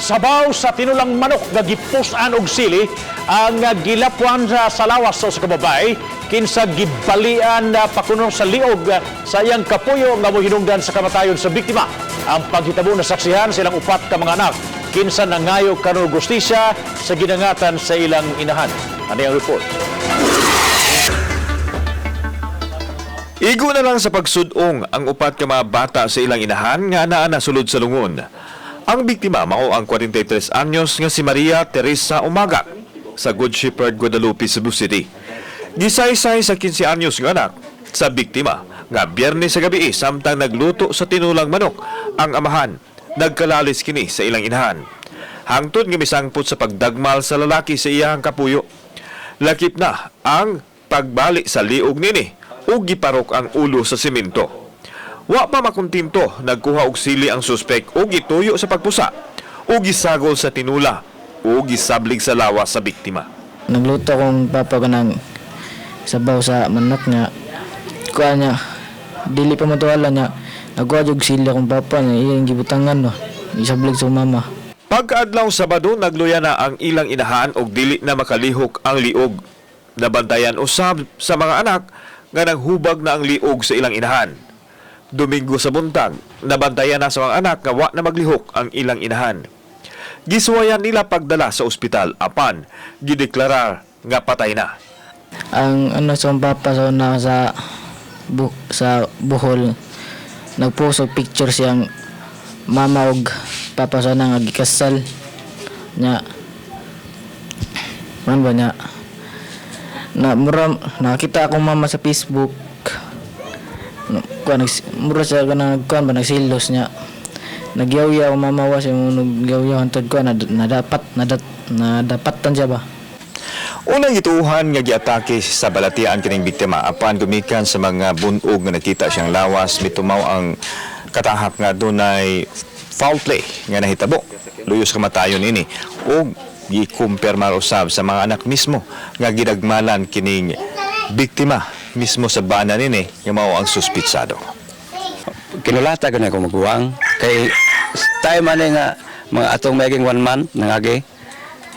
Sabaw sa tinulang manok nga gipusan og sili ang gilapuan sa lawas sa kababay kinsa gibalian pakuno sa liog sa iyang kapuyo nga mohinungdan sa kamatayon sa biktima. Ang paghitabo na saksihan silang upat ka mga anak kinsa nangayo karon gustisya sa ginangatan sa ilang inahan. Ano ang report? Igo na lang sa pagsudong ang upat ka mga bata sa ilang inahan nga naa na sulod sa lungon. Ang biktima mao ang 43 anyos nga si Maria Teresa Umaga sa Good Shepherd, Guadalupe, Cebu City. Gisaysay sa 15 anyos nga anak sa biktima nga Biyernes sa gabi samtang nagluto sa tinulang manok ang amahan. Nagkalalis kini sa ilang inahan. Hangtod nga misangpot sa pagdagmal sa lalaki sa iyang kapuyo. Lakip na ang pagbalik sa liog nini ug giparok ang ulo sa semento. Wa pa makuntinto, nagkuha og sili ang suspek ug gituyo sa pagpusa ug gisagol sa tinula ug gisablig sa lawas sa biktima. Nagluto kong papa ko ng sabaw sa manok niya. Kuha niya, dili pa matuwala niya. Nagkuha og sili akong papa niya, iyang gibutangan no. Isablig sa mama. Pagkaadlaw Sabado, nagluya na ang ilang inahan og dili na makalihok ang liog. Nabantayan usab sa mga anak nga naghubag na ang liog sa ilang inahan. Domingo sa buntag, nabantayan na sa mga anak nga wa na maglihok ang ilang inahan. Giswayan nila pagdala sa ospital apan gideklara nga patay na. Ang sa papa sa una sa Bohol, nagpost og picture siyang mama og papa sa nga gikasal nya. Man ba niya? Nakita akong mama sa Facebook. Mura siya ka nagsilos niya. Nagyaw-yaw mama wa siya nagyaw-yaw hantod ko nadapatan siya ba. Unang gituuhan nga giatake sa balatian kining biktima apan gumikan sa mga bunog nga nakita siyang lawas mitumaw ang katahak nga dunay foul play nga nahitabo. Luyos kamatayon ini ug gikumpirmar usab sa mga anak mismo nga gidagmalan kining biktima mismo sa bana nini nga mao ang suspitsado. Kinulata ko na ako magbuwang kay tayo man nga mga atong maging 1 month nangagi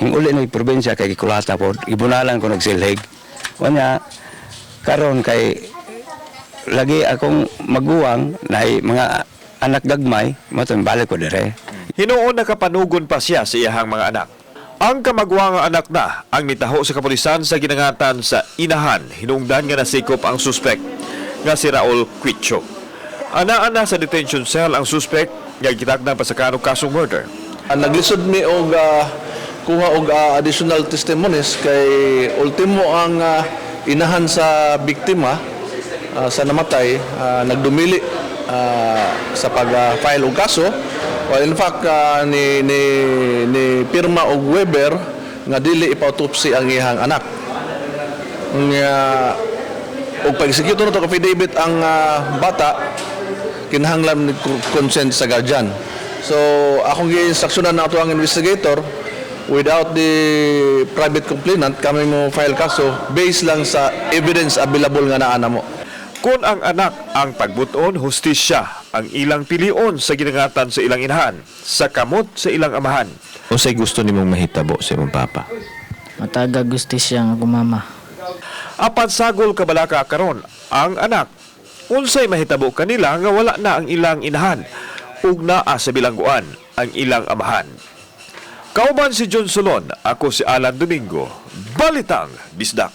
hinguli ng probinsya kay gikulata po ibunalan ko nagsilhig wanya karon kay lagi akong magbuwang na mga anak gagmay matong balik ko dire. Hinuon nakapanugon pa siya sa iyahang mga anak. Ang kamagwang anak na ang nitaho sa kapulisan sa ginangatan sa inahan hinungdan nga nasikop ang suspek nga si Raul Quicho. Anaan na sa detention cell ang suspek nga gitakdan pa sa kasong murder. Naglisod mi og kuha og additional testimonies kay ultimo ang inahan sa biktima sa namatay nagdumili sa pag-file og kaso. Well, in fact, ni pirma og Weber nga dili ipa-autopsy ang iyang anak. Og pag-execute na ito affidavit ang bata, kinahanglan ni consent sa guardian. So, akong gi-instructionan na ito ang investigator, without the private complainant, kami mo file kaso based lang sa evidence available nga naana mo. Kung ang anak ang pagbuton, hustisya ang ilang pilion sa ginangatan sa ilang inahan, sa kamot sa ilang amahan. Unsay gusto nimong mahitabo sa imong papa? Mataga gustisya nga ako mama. Apan sagol kabalaka karon ang anak. Unsay mahitabo kanila nga wala na ang ilang inahan ug naa sa bilangguan ang ilang amahan. Kauban si John Solon, ako si Alan Domingo, Balitang Bisdak.